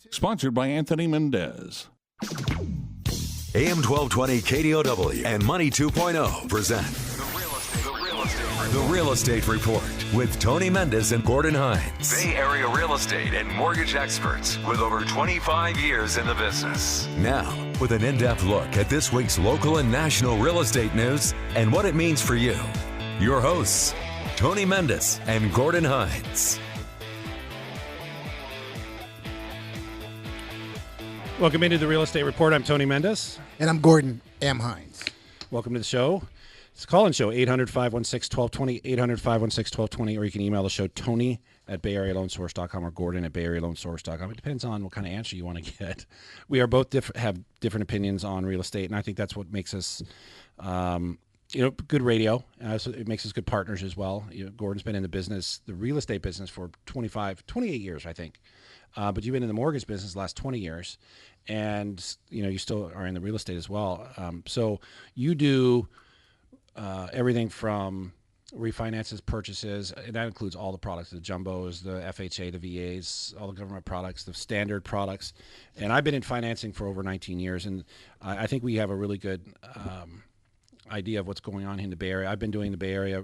Sponsored by Anthony Mendez. AM 1220 KDOW and Money 2.0 present The Real Estate Report with Tony Mendez and Gordon Hines. Bay Area real estate and mortgage experts with over 25 years in the business. Now, with an in-depth look at this week's local and national real estate news and what it means for you. Your hosts, Tony Mendez and Gordon Hines. Welcome into the Real Estate Report. I'm Tony Mendez. And I'm Gordon M. Hines. Welcome to the show. It's a call-in show, 800-516-1220, 800-516-1220, or you can email the show, Tony@BayAreaLoanSource.com or Gordon@BayAreaLoanSource.com. It depends on what kind of answer you want to get. We are both have different opinions on real estate, and I think that's what makes us, good radio. So it makes us good partners as well. Gordon's been in the business, the real estate business, for 28 years, I think. But you've been in the mortgage business the last 20 years, and you still are in the real estate as well. So you do everything from refinances, purchases, and that includes all the products, the jumbos, the FHA, the VAs, all the government products, the standard products. And I've been in financing for over 19 years, and I think we have a really good idea of what's going on in the Bay Area. I've been doing the Bay Area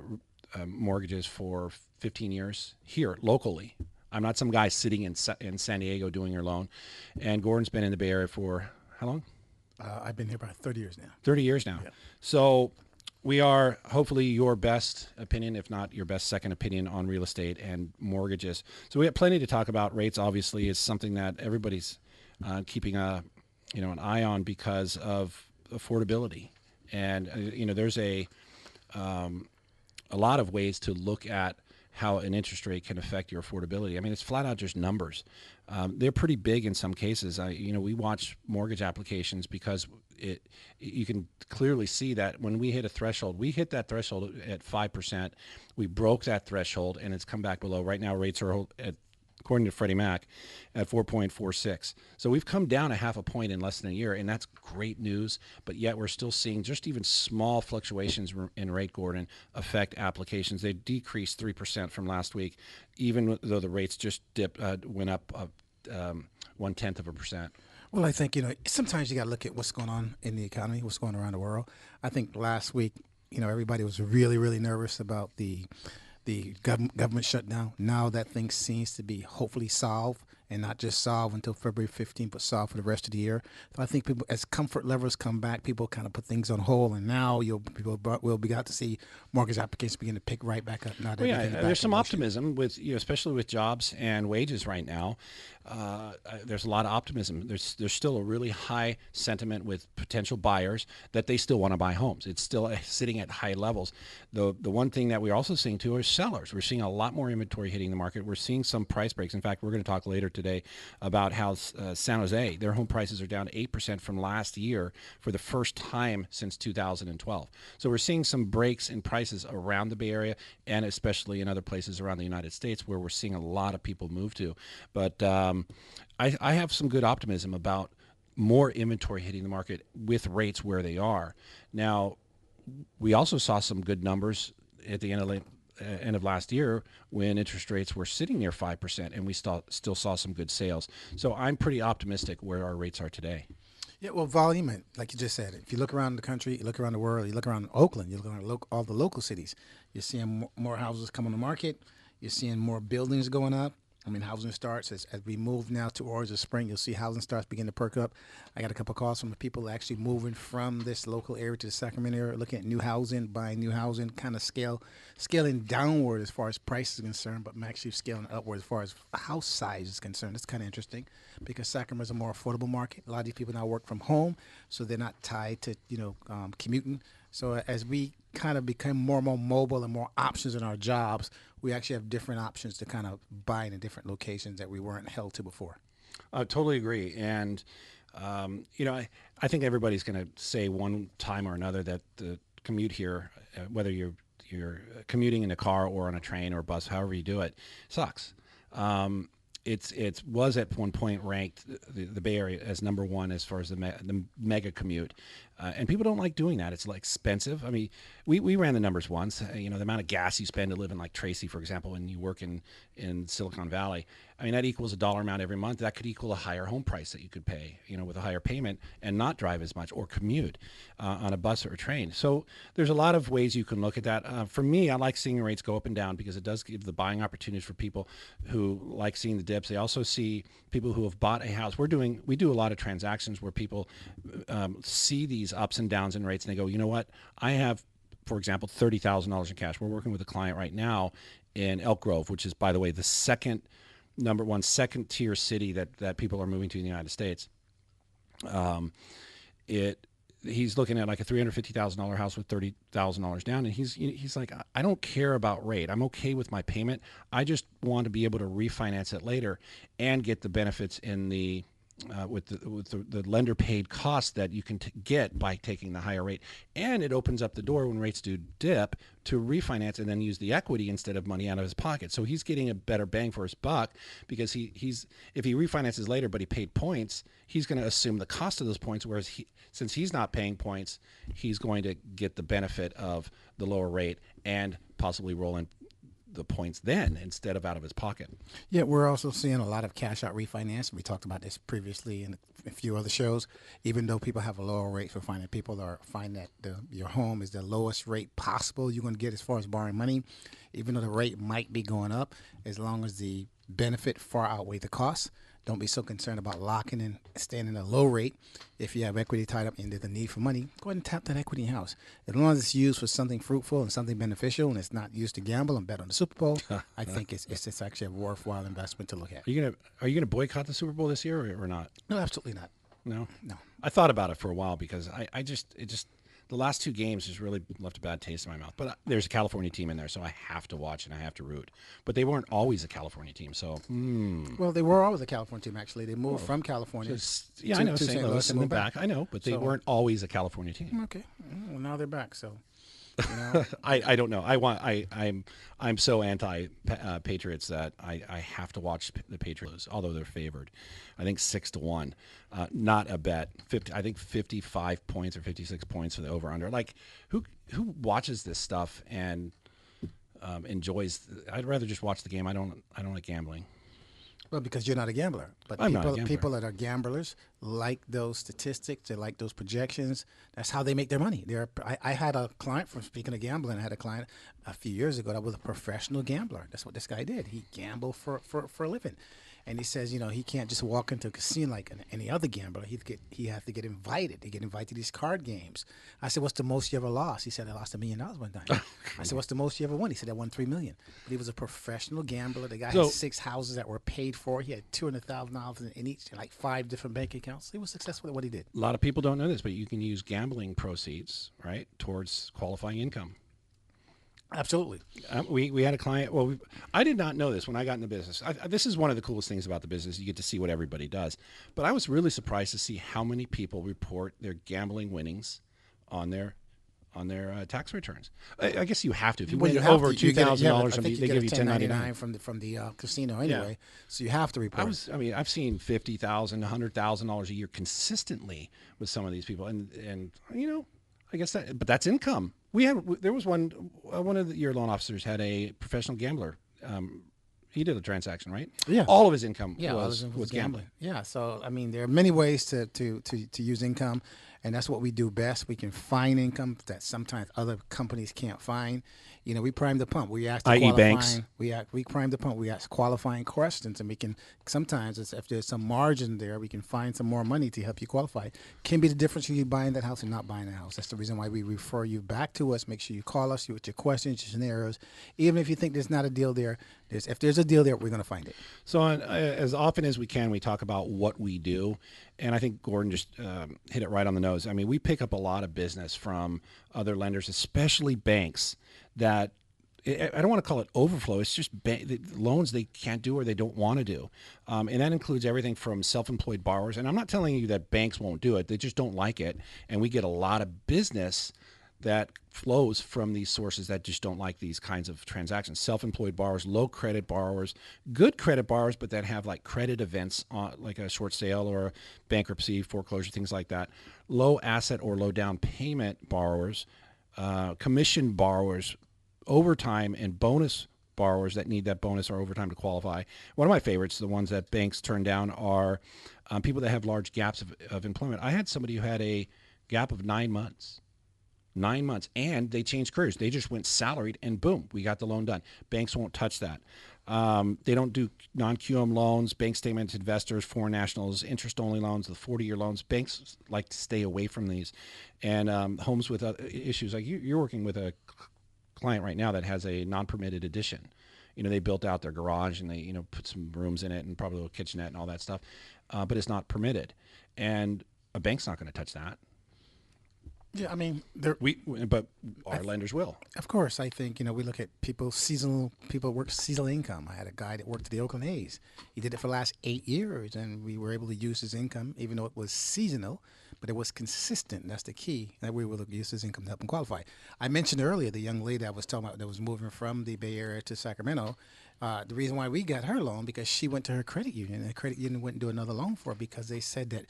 mortgages for 15 years here locally. I'm not some guy sitting in San Diego doing your loan. And Gordon's been in the Bay Area for how long? I've been here about 30 years now. 30 years now. Yeah. So we are hopefully your best opinion, if not your best second opinion, on real estate and mortgages. So we have plenty to talk about. Rates obviously is something that everybody's keeping an eye on because of affordability. And there's a lot of ways to look at how an interest rate can affect your affordability. I mean, it's flat out just numbers. They're pretty big in some cases. We watch mortgage applications because you can clearly see that when we hit a threshold, we hit that threshold at 5%. We broke that threshold, and it's come back below. Right now, rates are at, according to Freddie Mac, at 4.46. So we've come down a half a point in less than a year, and that's great news. But yet we're still seeing just even small fluctuations in rate, Gordon, affect applications. They decreased 3% from last week, even though the rates just went up 0.1%. Well, I think, sometimes you got to look at what's going on in the economy, what's going on around the world. I think last week, everybody was really, really nervous about the government shutdown. Now that thing seems to be hopefully solved, and not just solved until February 15th, but solved for the rest of the year. So I think people, as comfort levels come back, people kind of put things on hold, and now people will be got to see mortgage applications begin to pick right back up. There's some optimism with especially with jobs and wages right now. There's a lot of optimism. There's still a really high sentiment with potential buyers that they still want to buy homes. It's still sitting at high levels. The one thing that we're also seeing too are sellers. We're seeing a lot more inventory hitting the market. We're seeing some price breaks. In fact, we're going to talk later today about how San Jose, their home prices are down 8% from last year for the first time since 2012. So we're seeing some breaks in prices around the Bay Area and especially in other places around the United States where we're seeing a lot of people move to. But I have some good optimism about more inventory hitting the market with rates where they are. Now, we also saw some good numbers at the end of last year when interest rates were sitting near 5%, and we still saw some good sales. So I'm pretty optimistic where our rates are today. Yeah, well, volume, like you just said, if you look around the country, you look around the world, you look around Oakland, you look around all the local cities, you're seeing more houses come on the market, you're seeing more buildings going up. Housing starts, as we move now towards the spring, you'll see housing starts begin to perk up. I got a couple of calls from the people actually moving from this local area to the Sacramento area, looking at new housing, buying new housing, kind of scaling downward as far as price is concerned, but actually scaling upward as far as house size is concerned. It's kind of interesting because Sacramento is a more affordable market. A lot of these people now work from home, so they're not tied to, commuting. So as we kind of become more and more mobile and more options in our jobs, we actually have different options to kind of buy in different locations that we weren't held to before. I totally agree. And, I think everybody's going to say one time or another that the commute here, whether you're commuting in a car or on a train or a bus, however you do it, sucks. It was at one point ranked the Bay Area as number one as far as the mega commute. And people don't like doing that. It's like expensive. I mean, we ran the numbers once. The amount of gas you spend to live in like Tracy, for example, when you work in Silicon Valley. I mean, that equals a dollar amount every month. That could equal a higher home price that you could pay, with a higher payment and not drive as much or commute on a bus or a train. So there's a lot of ways you can look at that. For me, I like seeing rates go up and down because it does give the buying opportunities for people who like seeing the dips. They also see people who have bought a house. We do a lot of transactions where people see these ups and downs in rates and they go, you know what? I have, for example, $30,000 in cash. We're working with a client right now in Elk Grove, which is, by the way, the second tier city that people are moving to in the United States. He's looking at like a $350,000 house with $30,000 down, and he's like, I don't care about rate. I'm okay with my payment. I just want to be able to refinance it later and get the benefits in the with the lender paid costs that you can get by taking the higher rate, and it opens up the door when rates do dip to refinance and then use the equity instead of money out of his pocket. So he's getting a better bang for his buck because he's if he refinances later but he paid points, he's going to assume the cost of those points, whereas since he's not paying points, he's going to get the benefit of the lower rate and possibly roll in the points then instead of out of his pocket. Yeah, we're also seeing a lot of cash out refinance. We talked about this previously in a few other shows. Even though people have a lower rate for finding, people are finding that your home is the lowest rate possible you're going to get as far as borrowing money. Even though the rate might be going up, as long as the benefit far outweigh the cost. Don't be so concerned about locking in, staying in a low rate. If you have equity tied up and there's a need for money, go ahead and tap that equity in your house. As long as it's used for something fruitful and something beneficial, and it's not used to gamble and bet on the Super Bowl, I think it's actually a worthwhile investment to look at. Are you gonna boycott the Super Bowl this year or not? No, absolutely not. No. No. I thought about it for a while because it just the last two games just really left a bad taste in my mouth. But there's a California team in there, so I have to watch and I have to root. But they weren't always a California team, so. Well, they were always a California team, actually. They moved from California I know, to St. Louis and then back. I know, but they weren't always a California team. Okay. Well, now they're back, so. I don't know. I'm so anti Patriots that I have to watch the Patriots, although they're favored. I think 6-1, not a bet. 55 points or 56 points for the over under. Like who watches this stuff and enjoys? I'd rather just watch the game. I don't like gambling. Well, because you're not a gambler. But people that are gamblers like those statistics. They like those projections. That's how they make their money. I had a client, from speaking of gambling, I had a client a few years ago that was a professional gambler. That's what this guy did. He gambled for a living. And he says, he can't just walk into a casino like any other gambler. He has to get invited. They get invited to these card games. I said, what's the most you ever lost? He said, I lost $1 million one time. I said, what's the most you ever won? He said, I won $3 million. But he was a professional gambler. The guy had 6 houses that were paid for. He had $200,000 in each, like 5 different bank accounts. He was successful at what he did. A lot of people don't know this, but you can use gambling proceeds, right, towards qualifying income. Absolutely. We had a client. Well, I did not know this when I got into business. This is one of the coolest things about the business. You get to see what everybody does. But I was really surprised to see how many people report their gambling winnings on their tax returns. I guess you have to. If you win over $2,000, they give you $10.99 from the casino anyway. Yeah. So you have to report. I've seen $50,000, $100,000 a year consistently with some of these people, and I guess but that's income. There was one of your loan officers had a professional gambler. He did a transaction, right? Yeah. All of his income was gambling. Yeah. So there are many ways to use income, and that's what we do best. We can find income that sometimes other companies can't find. We prime the pump. We ask i.e. banks. We prime the pump. We ask qualifying questions, and we can sometimes, if there's some margin there, we can find some more money to help you qualify. Can be the difference between you buying that house and not buying the house. That's the reason why we refer you back to us. Make sure you call us with your questions, your scenarios. Even if you think there's not a deal there, if there's a deal there, we're going to find it. So as often as we can, we talk about what we do. And I think Gordon just hit it right on the nose. I mean, we pick up a lot of business from other lenders, especially banks, that I don't want to call it overflow. It's just loans they can't do or they don't want to do. And that includes everything from self-employed borrowers. And I'm not telling you that banks won't do it. They just don't like it. And we get a lot of business that flows from these sources that just don't like these kinds of transactions. Self-employed borrowers, low credit borrowers, good credit borrowers, but that have like credit events like a short sale or a bankruptcy, foreclosure, things like that. Low asset or low down payment borrowers, commission borrowers, overtime and bonus borrowers that need that bonus or overtime to qualify. One of my favorites, the ones that banks turn down, are people that have large gaps of employment. I had somebody who had a gap of 9 months. 9 months, and they changed careers. They just went salaried, and boom, we got the loan done. Banks won't touch that. They don't do non-QM loans, bank statements, investors, foreign nationals, interest-only loans, the 40-year loans. Banks like to stay away from these. And homes with issues, like you're working with a client right now that has a non-permitted addition. They built out their garage and they, put some rooms in it and probably a little kitchenette and all that stuff, but it's not permitted. And a bank's not going to touch that. Yeah, I mean, but our lenders will. Of course, I think we look at people work seasonal income. I had a guy that worked at the Oakland A's. He did it for the last 8 years, and we were able to use his income, even though it was seasonal, but it was consistent. That's the key. That we were able to use his income to help him qualify. I mentioned earlier the young lady I was talking about that was moving from the Bay Area to Sacramento. The reason why we got her loan because she went to her credit union, and the credit union wouldn't do another loan for her because they said that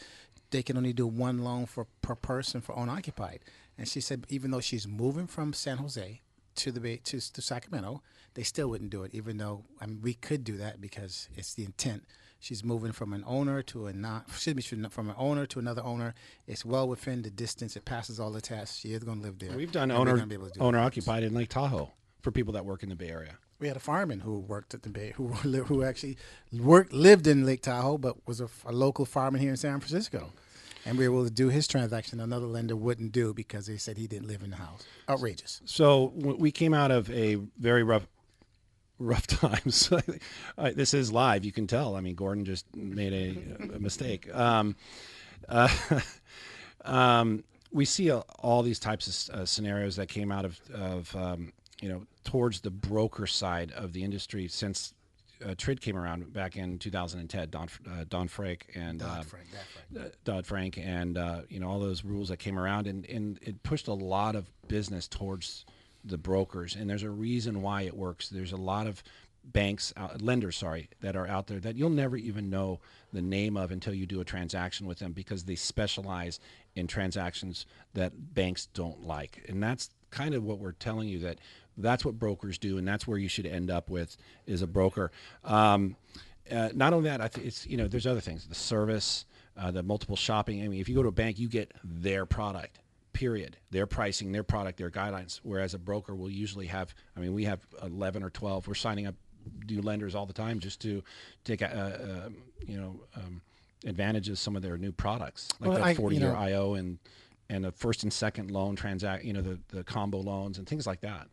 they can only do one loan per person for owner occupied. And she said even though she's moving from San Jose to the Bay to Sacramento, they still wouldn't do it. Even though we could do that because it's the intent. She's moving from an owner to from an owner to another owner. It's well within the distance. It passes all the tests. She is going to live there. We've done owner occupied in Lake Tahoe for people that work in the Bay Area. We had a fireman who worked at the Bay, who actually lived in Lake Tahoe, but was a local fireman here in San Francisco. And we were able to do his transaction. Another lender wouldn't do because they said he didn't live in the house. Outrageous. So we came out of a very rough times. This is live. You can tell. I mean, Gordon just made a mistake. We see all these types of scenarios that came out of towards the broker side of the industry since TRID came around back in 2010. Dodd-Frank and Dodd-Frank and all those rules that came around, and it pushed a lot of business towards the brokers. And there's a reason why it works. There's a lot of lenders that are out there that you'll never even know the name of until you do a transaction with them because they specialize in transactions that banks don't like. And that's kind of what we're telling you, that's what brokers do, and that's where you should end up with is a broker. Not only that, I think it's there's other things, the service, the multiple shopping. I mean, if you go to a bank, you get their product, period, their pricing, their product, their guidelines. Whereas a broker will usually have, we have 11 or 12. We're signing up new lenders all the time just to take advantage of some of their new products, like the 40-year IO and a first and second loan the combo loans and things like that.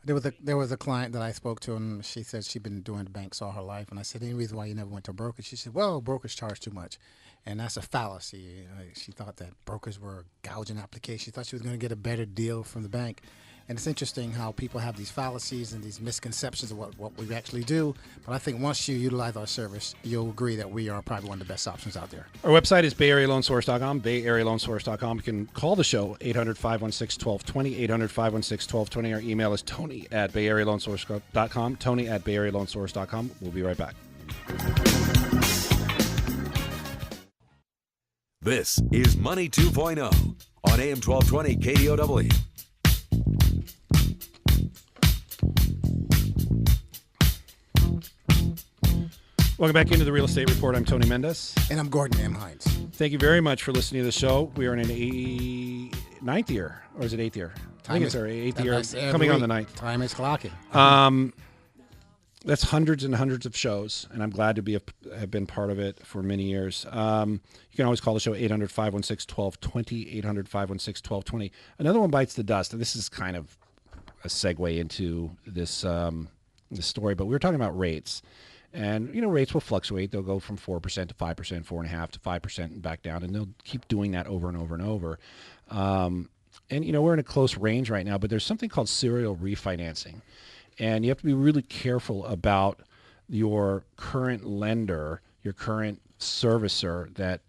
There was a client that I spoke to, and she said she'd been doing banks all her life. And I said, any reason why you never went to a broker? She said, well, brokers charge too much. And that's a fallacy. She thought that brokers were gouging applications. She thought she was going to get a better deal from the bank. And it's interesting how people have these fallacies and these misconceptions of what we actually do. But I think once you utilize our service, you'll agree that we are probably one of the best options out there. Our website is BayAreaLoanSource.com, BayAreaLoanSource.com. You can call the show, 800-516-1220, 800-516-1220. Our email is Tony@BayAreaLoanSource.com, Tony@BayAreaLoanSource.com. We'll be right back. This is Money 2.0 on AM 1220 KDOW. Welcome back into the Real Estate Report. I'm Tony Mendez. And I'm Gordon M. Hines. Thank you very much for listening to the show. We are in an ninth year, or is it 8th year? I think it's our 8th year, coming on the 9th. Time is clocking. That's hundreds and hundreds of shows, and I'm glad to have been part of it for many years. You can always call the show 800-516-1220, 800-516-1220. Another one bites the dust, and this is kind of a segue into this story, but we were talking about rates. And, rates will fluctuate. They'll go from 4% to 5%, 4.5% to 5% and back down, and they'll keep doing that over and over and over. And, we're in a close range right now, but there's something called serial refinancing. And you have to be really careful about your current lender, your current servicer that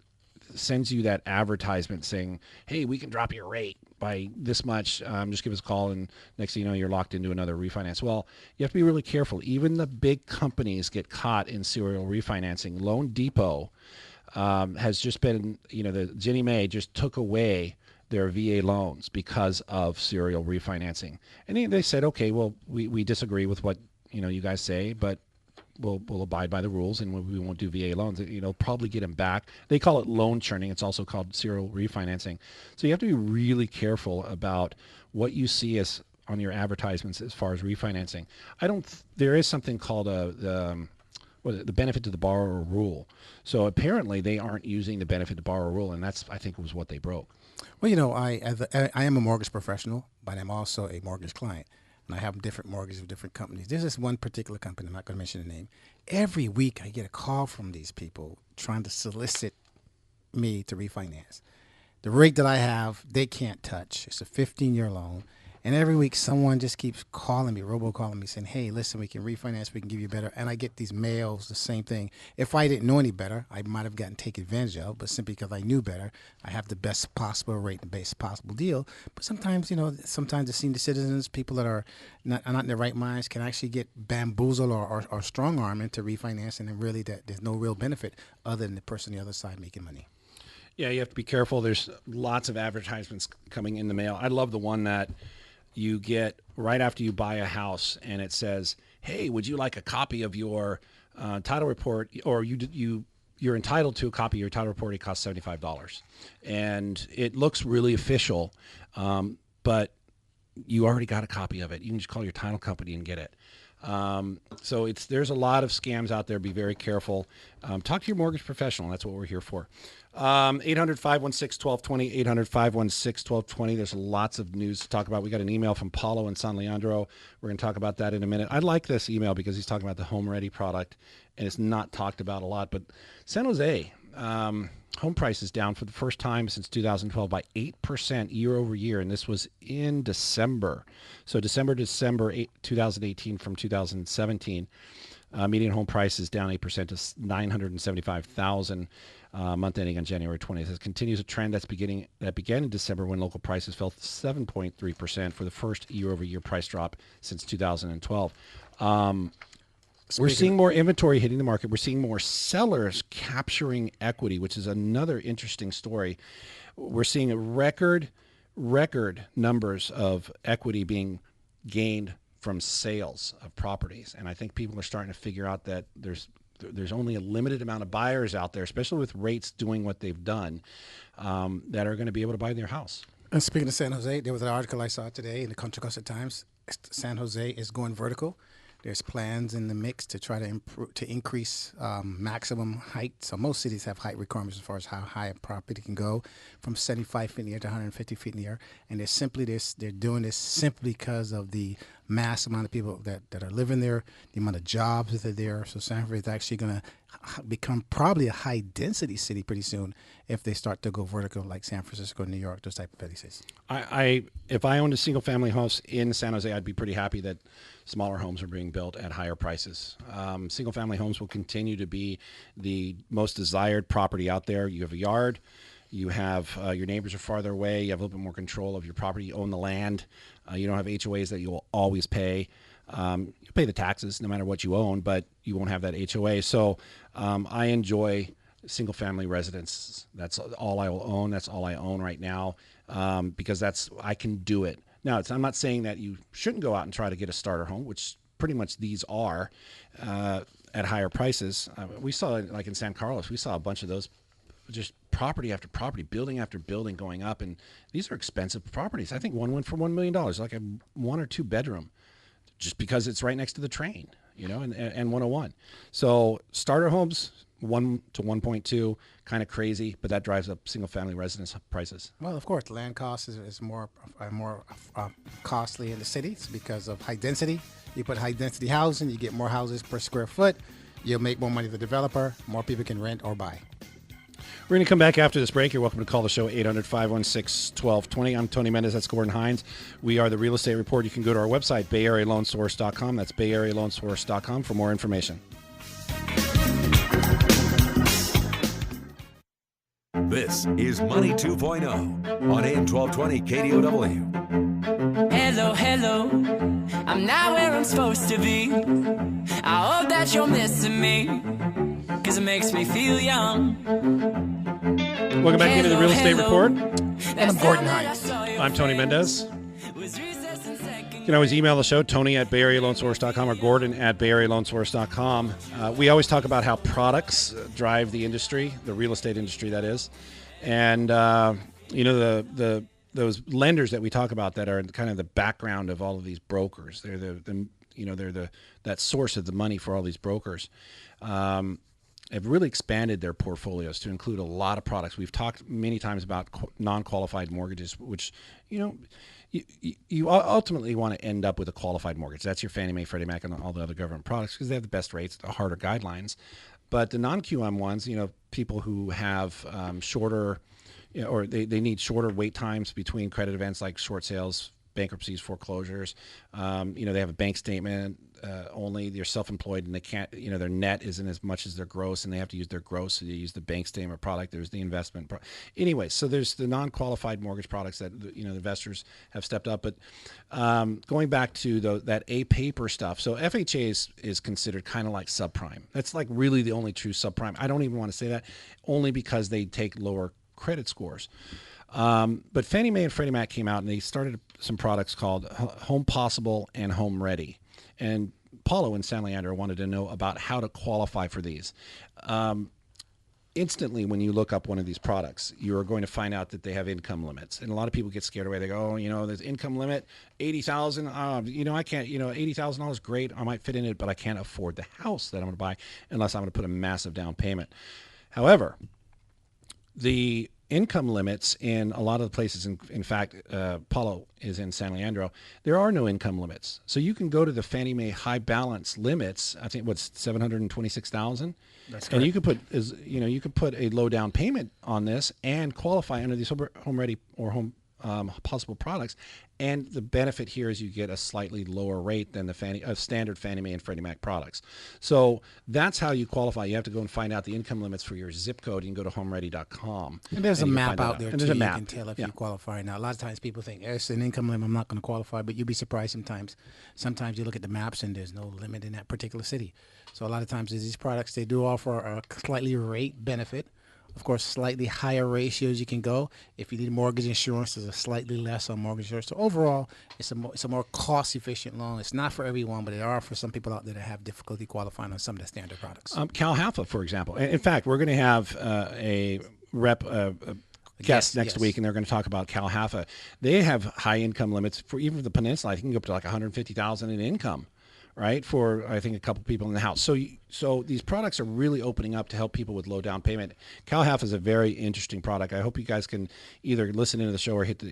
sends you that advertisement saying, hey, we can drop your rate by this much. Just give us a call, and next thing you know, you're locked into another refinance. Well, you have to be really careful. Even the big companies get caught in serial refinancing. Loan Depot has just been, the Ginnie Mae just took away their VA loans because of serial refinancing. And they said, okay, well, we disagree with what, you guys say, but we'll abide by the rules, and we won't do VA loans. Probably get them back. They call it loan churning. It's also called serial refinancing. So you have to be really careful about what you see as on your advertisements as far as refinancing. There is something called the benefit to the borrower rule. So apparently they aren't using the benefit to borrower rule, and that's, I think, was what they broke. Well, I am a mortgage professional, but I'm also a mortgage client. And I have different mortgages with different companies. This is one particular company. I'm not going to mention the name. Every week I get a call from these people trying to solicit me to refinance. The rate that I have, they can't touch. It's a 15-year loan. And every week someone just keeps calling me, robocalling me, saying, hey, listen, we can refinance, we can give you better. And I get these mails, the same thing. If I didn't know any better, I might have gotten taken advantage of, but simply because I knew better, I have the best possible rate and best possible deal. But sometimes, sometimes the senior citizens, people that are not in their right minds, can actually get bamboozled or strong-armed into refinancing, and really there's no real benefit other than the person on the other side making money. Yeah, you have to be careful. There's lots of advertisements coming in the mail. I love the one that you get right after you buy a house, and it says, hey, would you like a copy of your title report, or you're entitled to a copy of your title report. It costs $75. And it looks really official, but you already got a copy of it. You can just call your title company and get it. So there's a lot of scams out there. Be very careful. Talk to your mortgage professional. That's what we're here for. 800-516-1220, 800-516-1220. There's lots of news to talk about. We got an email from Paulo in San Leandro. We're going to talk about that in a minute. I like this email because he's talking about the Home Ready product, and it's not talked about a lot. But San Jose, home prices down for the first time since 2012 by 8% year over year, and this was in December. So December 2018 from 2017. Median home price is down 8% to $975,000 month ending on January 20th. This continues a trend that began in December when local prices fell 7.3% for the first year-over-year price drop since 2012. We're seeing more inventory hitting the market. We're seeing more sellers capturing equity, which is another interesting story. We're seeing a record numbers of equity being gained from sales of properties. And I think people are starting to figure out that there's only a limited amount of buyers out there, especially with rates doing what they've done, that are going to be able to buy their house. And speaking of San Jose, there was an article I saw today in the Contra Costa Times. San Jose is going vertical. There's plans in the mix to try to increase maximum height. So most cities have height requirements as far as how high a property can go, from 75 feet in the air to 150 feet in the air. And they're doing this simply because of the mass amount of people that are living there, the amount of jobs that are there. So San Jose is actually going to become probably a high density city pretty soon if they start to go vertical, like San Francisco, New York, those type of places. If I owned a single family house in San Jose, I'd be pretty happy that smaller homes are being built at higher prices. Single family homes will continue to be the most desired property out there. You have a yard, you have your neighbors are farther away, you have a little bit more control of your property, you own the land, you don't have HOAs that you will always pay. You pay the taxes no matter what you own, but you won't have that HOA. So I enjoy single family residence. That's all I will own. That's all I own right now, because I can do it. Now, I'm not saying that you shouldn't go out and try to get a starter home, which pretty much these are at higher prices. We saw, like in San Carlos, we saw a bunch of those, just property after property, building after building going up. And these are expensive properties. I think one went for $1 million, like a 1 or 2 bedroom, just because it's right next to the train, and 101. So starter homes, 1 to 1.2, kind of crazy, but that drives up single family residence prices. Well, of course, the land cost is more costly in the cities because of high density. You put high density housing, you get more houses per square foot. You'll make more money to the developer. More people can rent or buy. We're going to come back after this break. You're welcome to call the show, 800-516-1220. I'm Tony Mendez. That's Gordon Hines. We are the Real Estate Report. You can go to our website, BayAreaLoanSource.com. That's BayAreaLoanSource.com for more information. This is Money 2.0 on AM 1220 KDOW. Hello, hello, I'm not where I'm supposed to be. I hope that you're missing me, cause it makes me feel young. Welcome back into the Real Estate Report. And I'm Gordon Hines. I'm Tony Mendez. You can always email the show, Tony at BayAreaLoanSource.com or Gordon at BayAreaLoanSource.com. We always talk about how products drive the industry, the real estate industry, that is. And, those lenders that we talk about that are kind of the background of all of these brokers. They're that source of the money for all these brokers. Have really expanded their portfolios to include a lot of products. We've talked many times about non-qualified mortgages, which, you ultimately want to end up with a qualified mortgage. That's your Fannie Mae, Freddie Mac, and all the other government products because they have the best rates, the harder guidelines. But the non-QM ones, people who have shorter, or they need shorter wait times between credit events like short sales, bankruptcies, foreclosures. They have a bank statement only. They're self-employed and they can't, their net isn't as much as their gross, and they have to use their gross. So they use the bank statement product. There's the investment. Anyway, so there's the non-qualified mortgage products that the investors have stepped up. But going back to that A paper stuff, so FHA is considered kind of like subprime. That's like really the only true subprime. I don't even want to say that, only because they take lower credit scores. But Fannie Mae and Freddie Mac came out and they started some products called Home Possible and Home Ready. And Paulo in San Leandro wanted to know about how to qualify for these. Instantly, when you look up one of these products, you're going to find out that they have income limits. And a lot of people get scared away. They go, there's income limit, $80,000. I can't, $80,000, great. I might fit in it, but I can't afford the house that I'm going to buy unless I'm going to put a massive down payment. However, the income limits in a lot of the places, in fact, Paulo is in San Leandro, there are no income limits. So you can go to the Fannie Mae high balance limits, I think what's $726,000. That's correct. And you could put a low down payment on this and qualify under these Home Ready or Home Possible products. And the benefit here is you get a slightly lower rate than the standard Fannie Mae and Freddie Mac products. So that's how you qualify. You have to go and find out the income limits for your zip code. You can go to homeready.com. And there's a map out there, too. There's a map. You can tell if you qualify. Now, a lot of times people think, it's an income limit, I'm not going to qualify, but you'd be surprised sometimes. Sometimes you look at the maps and there's no limit in that particular city. So a lot of times these products, they do offer a slightly rate benefit. Of course, slightly higher ratios you can go. If you need mortgage insurance, there's a slightly less on mortgage insurance. So overall, it's a more cost-efficient loan. It's not for everyone, but there are for some people out there that have difficulty qualifying on some of the standard products. CalHalfa, for example. In fact, we're going to have a rep guest next week, and they're going to talk about CalHalfa. They have high income limits for even for the peninsula. I think you can go up to like $150,000 in income. Right, for I think a couple people in the house. So these products are really opening up to help people with low down payment. CalHalfa is a very interesting product. I hope you guys can either listen into the show or hit the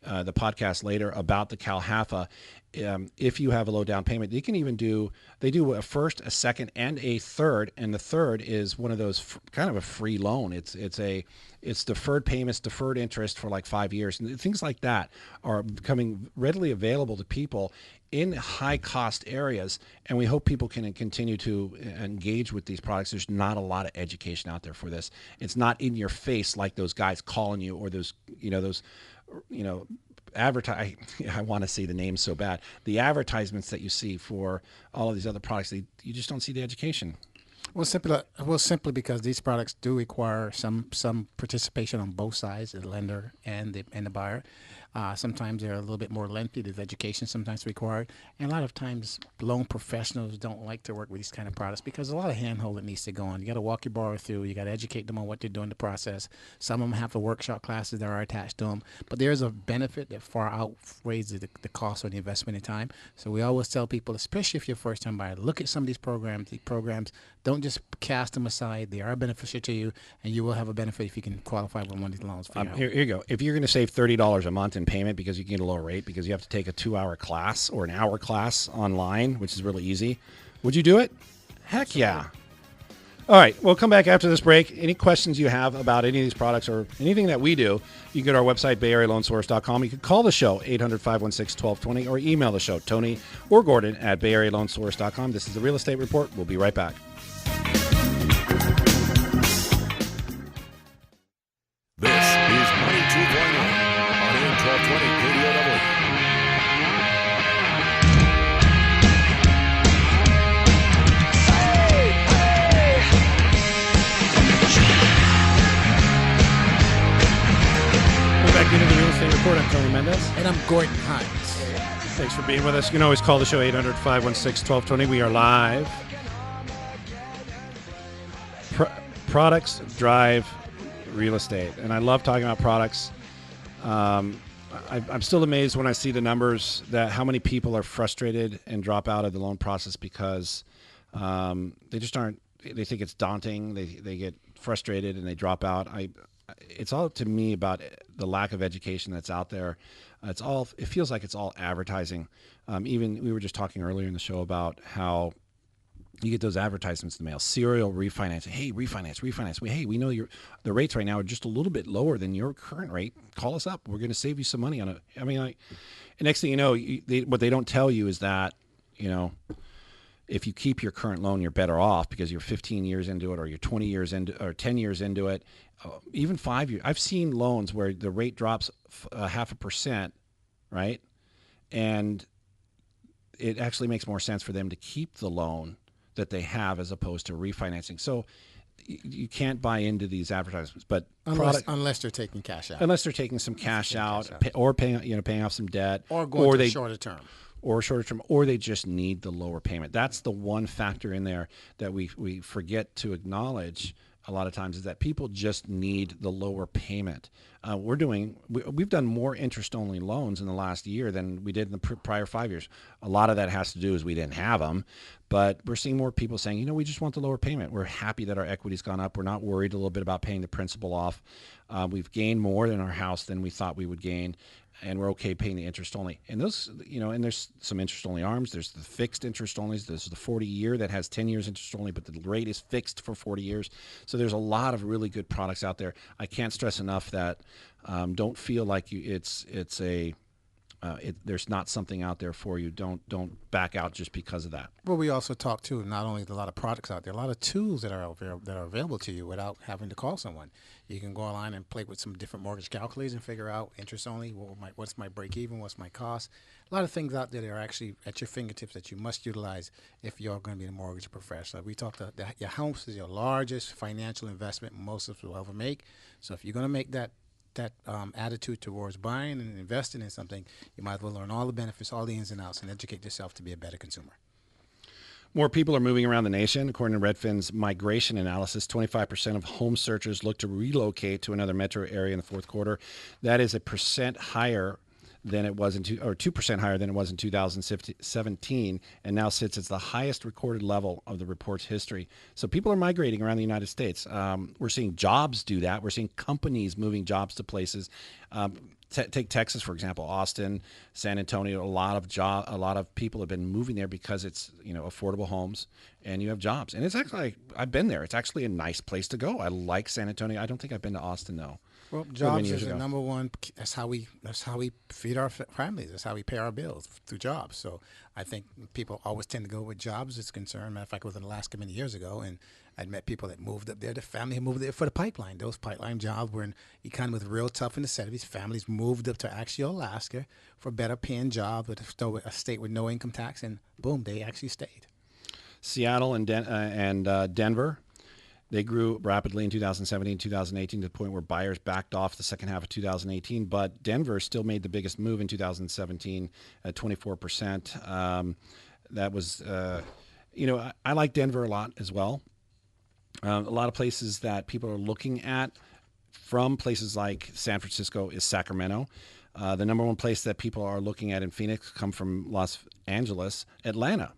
podcast later about the CalHalfa. If you have a low down payment, they do a first, a second, and a third, and the third is one of those kind of a free loan. It's deferred payments, deferred interest for like 5 years, and things like that are becoming readily available to people in high cost areas, and we hope people can continue to engage with these products. There's not a lot of education out there for this. It's not in your face like those guys calling you or those advertise. I want to say the names so bad. The advertisements that you see for all of these other products, you just don't see the education. Well, simply because these products do require some participation on both sides, the lender and the buyer. Sometimes they're a little bit more lengthy. There's education sometimes required. And a lot of times loan professionals don't like to work with these kind of products because a lot of handholding needs to go on. You got to walk your borrower through. You got to educate them on what they're doing in the process. Some of them have the workshop classes that are attached to them. But there's a benefit that far outweighs the cost or the investment in time. So we always tell people, especially if you're a first-time buyer, look at some of these programs. These programs, don't just cast them aside. They are beneficial to you, and you will have a benefit if you can qualify for one of these loans. Here you go. If you're going to save $30 a month in payment because you can get a lower rate because you have to take a 2-hour class or an hour class online, which is really easy, would you do it? Heck yeah. All right, we'll come back after this break. Any questions you have about any of these products or anything that we do, you can go to our website, BayAreaLoanSource.com. You can call the show, 800-516-1220, or email the show, Tony or Gordon at BayAreaLoanSource.com. This is the Real Estate Report. We'll be right back. Estate Report. I'm Tony Mendez. And I'm Gordon Hines. Thanks for being with us. You can always call the show 800-516-1220. We are live. Products drive real estate. And I love talking about products. I'm still amazed when I see the numbers that how many people are frustrated and drop out of the loan process because they just aren't. They think it's daunting. They get frustrated and they drop out. It's all to me about the lack of education that's out there. It feels like it's all advertising. Even we were just talking earlier in the show about how you get those advertisements in the mail, serial refinancing. Hey, refinance. We know the rates right now are just a little bit lower than your current rate. Call us up. We're going to save you some money on it. I mean, and next thing you know, what they don't tell you is that, if you keep your current loan, you're better off because you're 15 years into it, or you're 20 years into, or 10 years into it, even 5 years. I've seen loans where the rate drops 0.5%, right? And it actually makes more sense for them to keep the loan that they have as opposed to refinancing. So you can't buy into these advertisements, but unless they're taking cash out, unless they're taking some cash out, or paying off some debt, or going to shorter term. Or they just need the lower payment. That's the one factor in there that we forget to acknowledge a lot of times, is that people just need the lower payment. We've done more interest-only loans in the last year than we did in the prior 5 years. A lot of that has to do is we didn't have them, but we're seeing more people saying, we just want the lower payment. We're happy that our equity's gone up. We're not worried a little bit about paying the principal off. We've gained more in our house than we thought we would gain, and we're okay paying the interest only. And those, and there's some interest only arms. There's the fixed interest only. There's the 40-year that has 10 years interest only, but the rate is fixed for 40 years. So there's a lot of really good products out there. I can't stress enough that don't feel like there's not something out there for you. Don't back out just because of that. Well, we also talk too. Not only a lot of products out there, a lot of tools that are available to you without having to call someone. You can go online and play with some different mortgage calculators and figure out interest only. What's my break even? What's my cost? A lot of things out there that are actually at your fingertips that you must utilize if you're going to be a mortgage professional. We talked about your house is your largest financial investment most of us will ever make. So if you're going to make that attitude towards buying and investing in something, you might as well learn all the benefits, all the ins and outs, and educate yourself to be a better consumer. More people are moving around the nation. According to Redfin's migration analysis, 25% of home searchers look to relocate to another metro area in the fourth quarter. That is 1% higher than it was 2% higher than it was in 2017, and now sits as the highest recorded level of the report's history. So people are migrating around the United States. We're seeing jobs do that. We're seeing companies moving jobs to places. Take Texas, for example, Austin, San Antonio. A lot of people have been moving there because it's affordable homes and you have jobs. And it's actually, I've been there. It's actually a nice place to go. I like San Antonio. I don't think I've been to Austin though. Well, jobs is the number one. That's how we feed our families. That's how we pay our bills, through jobs. So I think people always tend to go with jobs as concerned. Matter of fact, I was in Alaska many years ago, and I'd met people that moved up there. The family moved there for the pipeline. Those pipeline jobs were in economy was real tough in the 70s. Families moved up to actually Alaska for better paying jobs with a state with no income tax, and boom, they actually stayed. Seattle and Denver. They grew rapidly in 2017, 2018 to the point where buyers backed off the second half of 2018. But Denver still made the biggest move in 2017 at 24%. That was, I like Denver a lot as well. A lot of places that people are looking at from places like San Francisco is Sacramento. The number one place that people are looking at in Phoenix come from Los Angeles, Atlanta.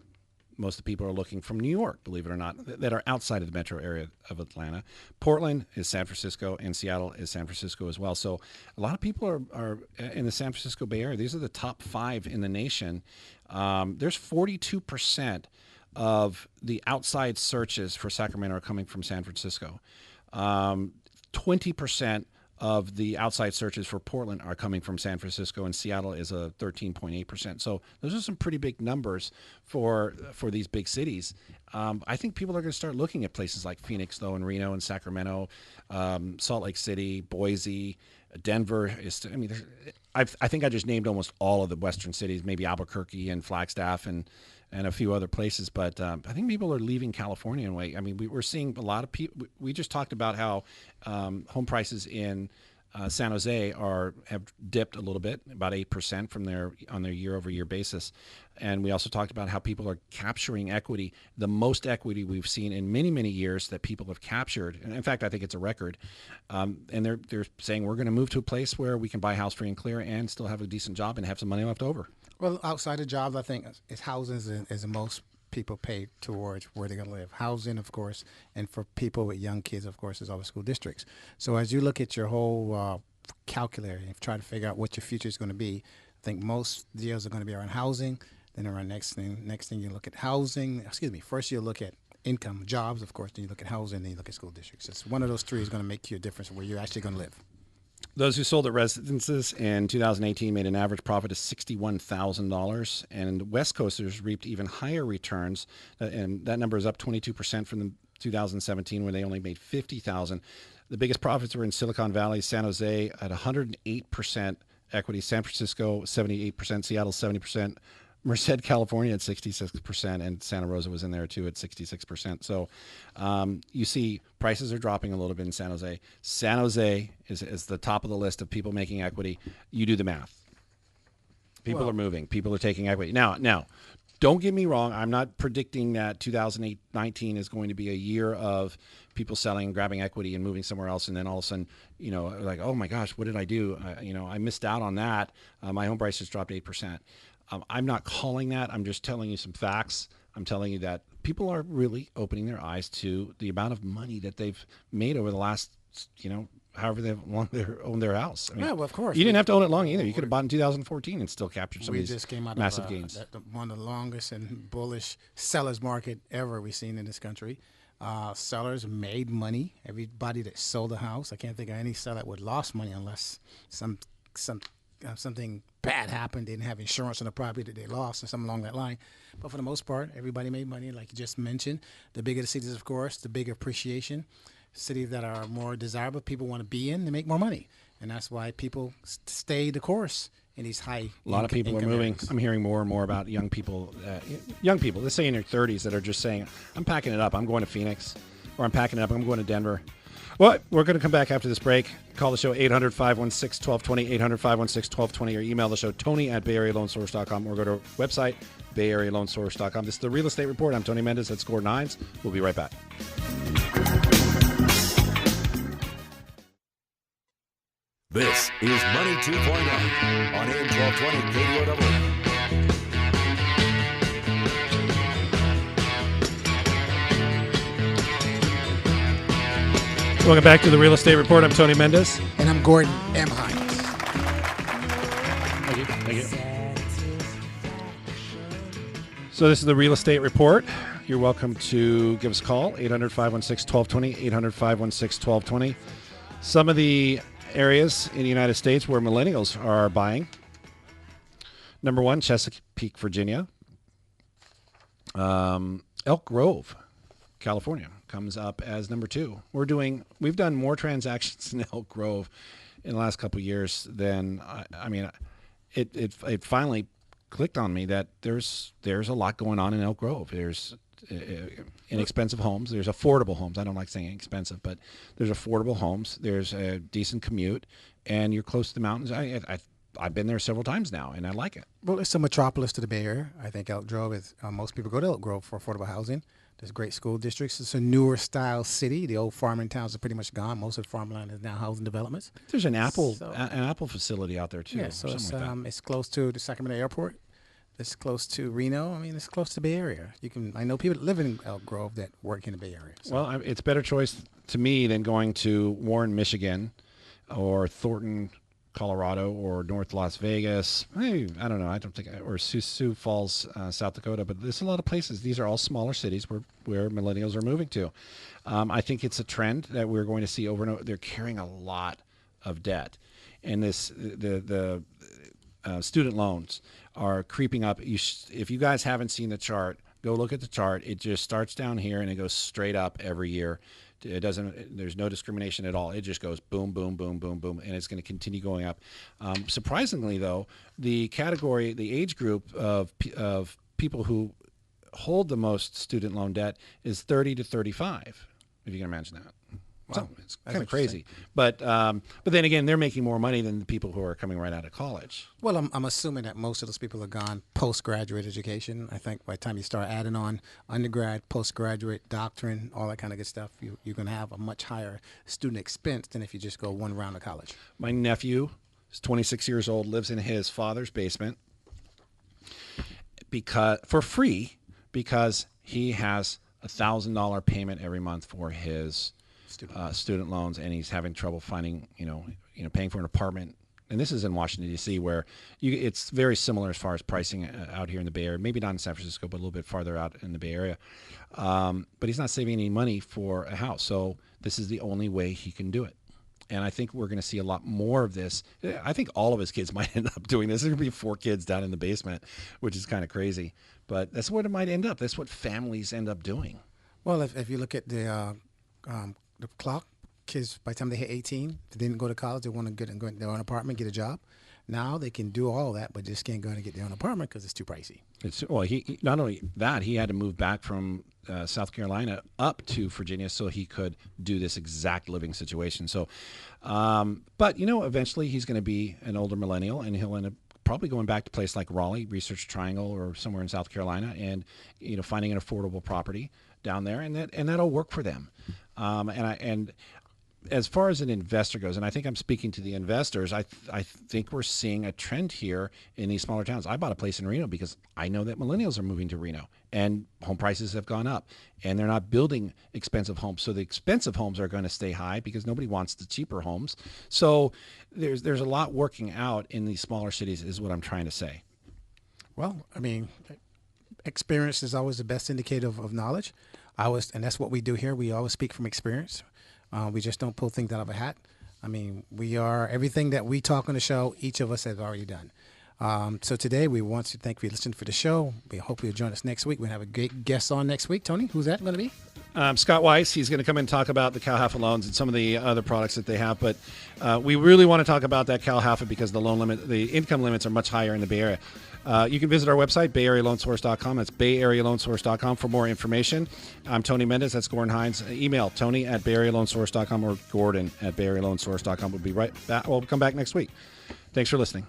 Most of the people are looking from New York, believe it or not, that are outside of the metro area of Atlanta. Portland is San Francisco, and Seattle is San Francisco as well. So a lot of people are in the San Francisco Bay Area. These are the top 5 in the nation. There's 42% of the outside searches for Sacramento are coming from San Francisco. 20% of the outside searches for Portland are coming from San Francisco, and Seattle is a 13.8%. So those are some pretty big numbers for these big cities. I think people are going to start looking at places like Phoenix, though, and Reno and Sacramento, Salt Lake City, Boise, Denver. I think I just named almost all of the western cities, maybe Albuquerque and Flagstaff and a few other places. But I think people are leaving California in a way. I mean, we're seeing a lot of people. We just talked about how home prices in San Jose have dipped a little bit, about 8% on their year-over-year basis. And we also talked about how people are capturing equity, the most equity we've seen in many, many years that people have captured. And in fact, I think it's a record. And they're saying we're going to move to a place where we can buy house free and clear and still have a decent job and have some money left over. Well, outside of jobs, I think it's housing is the most people pay towards where they're going to live. Housing, of course, and for people with young kids, of course, is all the school districts. So as you look at your whole calculator and try to figure out what your future is going to be, I think most deals are going to be around housing. Then around next thing you look at housing. First you look at income, jobs, of course. Then you look at housing. Then you look at school districts. It's one of those three is going to make you a difference where you're actually going to live. Those who sold their residences in 2018 made an average profit of $61,000, and West Coasters reaped even higher returns, and that number is up 22% from the 2017 when they only made $50,000. The biggest profits were in Silicon Valley, San Jose at 108% equity, San Francisco 78%, Seattle 70%, Merced, California at 66%, and Santa Rosa was in there too at 66%. So you see prices are dropping a little bit in San Jose. San Jose is the top of the list of people making equity. You do the math. People are moving. People are taking equity. Now, don't get me wrong. I'm not predicting that 2019 is going to be a year of people selling, grabbing equity, and moving somewhere else, and then all of a sudden, like, oh my gosh, what did I do? I missed out on that. My home price just dropped 8%. I'm not calling that. I'm just telling you some facts. I'm telling you that people are really opening their eyes to the amount of money that they've made over the last, however long they've owned their house. I mean, yeah, well, of course. You didn't have to own it long either. You could have bought in 2014 and still captured some of these just came out massive of, gains. One of the longest and bullish sellers market ever we've seen in this country. Sellers made money. Everybody that sold a house, I can't think of any seller that would lost money unless something bad happened, they didn't have insurance on the property that they lost or something along that line. But for the most part, everybody made money, like you just mentioned. The bigger the cities, of course, the bigger appreciation. Cities that are more desirable, people want to be in, they make more money. And that's why people stay the course in these high A lot of people are moving. Areas. I'm hearing more and more about young people, let's say in their 30s, that are just saying, I'm packing it up. I'm going to Phoenix, or I'm packing it up. I'm going to Denver. Well, we're going to come back after this break. Call the show 800-516-1220, 800-516-1220, or email the show Tony@BayAreaLoanSource.com, or go to our website, BayAreaLoanSource.com. This is the Real Estate Report. I'm Tony Mendez. That's Gordon Hines. We'll be right back. This is Money 2.0 on AM 1220 KDOW. Welcome back to the Real Estate Report. I'm Tony Mendez. And I'm Gordon M. Hines. Thank you. So this is the Real Estate Report. You're welcome to give us a call, 800-516-1220, 800-516-1220. Some of the areas in the United States where millennials are buying. Number one, Chesapeake, Virginia. Elk Grove, California comes up as number two. We've done more transactions in Elk Grove in the last couple of years than it finally clicked on me that there's a lot going on in Elk Grove. There's inexpensive homes. There's affordable homes. I don't like saying expensive, but there's affordable homes. There's a decent commute, and you're close to the mountains. I've been there several times now, and I like it. Well, it's a metropolis to the Bay Area. I think Elk Grove is, most people go to Elk Grove for affordable housing. There's great school districts. It's a newer style city. The old farming towns are pretty much gone. Most of the farmland is now housing developments. There's an Apple facility out there too. Yeah, so it's close to the Sacramento airport. It's close to Reno. I mean, it's close to the Bay Area. I know people that live in Elk Grove that work in the Bay Area. So. Well, it's a better choice to me than going to Warren, Michigan, or Thornton, Colorado, or North Las Vegas. I don't know. Or Sioux Falls, South Dakota. But there's a lot of places. These are all smaller cities where millennials are moving to. I think it's a trend that we're going to see over and over. They're carrying a lot of debt, and the student loans are creeping up. If you guys haven't seen the chart, go look at the chart. It just starts down here and it goes straight up every year. There's no discrimination at all. It just goes boom, boom, boom, boom, boom, and it's going to continue going up. Surprisingly, though, the age group of people who hold the most student loan debt is 30 to 35, if you can imagine that. So it's That's kind of crazy. But then again, they're making more money than the people who are coming right out of college. Well, I'm assuming that most of those people are gone postgraduate education. I think by the time you start adding on undergrad, postgraduate, doctrine, all that kind of good stuff, you're going to have a much higher student expense than if you just go one round of college. My nephew is 26 years old, lives in his father's basement for free because he has $1,000 payment every month for his student loans, and he's having trouble finding, paying for an apartment. And this is in Washington, D.C., where it's very similar as far as pricing out here in the Bay Area. Maybe not in San Francisco, but a little bit farther out in the Bay Area. But he's not saving any money for a house. So this is the only way he can do it. And I think we're going to see a lot more of this. I think all of his kids might end up doing this. There's going to be 4 kids down in the basement, which is kind of crazy. But that's what it might end up. That's what families end up doing. Well, if you look at the clock, kids, by the time they hit 18, if they didn't go to college, they want to go in their own apartment, get a job. Now they can do all that, but just can't go in and get their own apartment because it's too pricey. He not only that, he had to move back from South Carolina up to Virginia so he could do this exact living situation. So, but eventually he's going to be an older millennial, and he'll end up probably going back to a place like Raleigh, Research Triangle, or somewhere in South Carolina, and finding an affordable property down there, and that'll work for them. And as far as an investor goes, and I think I'm speaking to the investors, I think we're seeing a trend here in these smaller towns. I bought a place in Reno because I know that millennials are moving to Reno, and home prices have gone up, and they're not building expensive homes. So the expensive homes are going to stay high because nobody wants the cheaper homes. So there's a lot working out in these smaller cities, is what I'm trying to say. Well, I mean, experience is always the best indicator of knowledge. And that's what we do here. We always speak from experience. We just don't pull things out of a hat. I mean, everything that we talk on the show, each of us has already done. So today we want to thank you for listening for the show. We hope you'll join us next week. We're going to have a great guest on next week. Tony, who's that going to be? Scott Weiss. He's going to come and talk about the CalHFA loans and some of the other products that they have. But we really want to talk about that CalHFA because the income limits are much higher in the Bay Area. You can visit our website, BayAreaLoanSource.com. That's BayAreaLoanSource.com for more information. I'm Tony Mendez. That's Gordon Hines. Email Tony@BayAreaLoanSource.com or Gordon@BayAreaLoanSource.com. We'll be right back. We'll come back next week. Thanks for listening.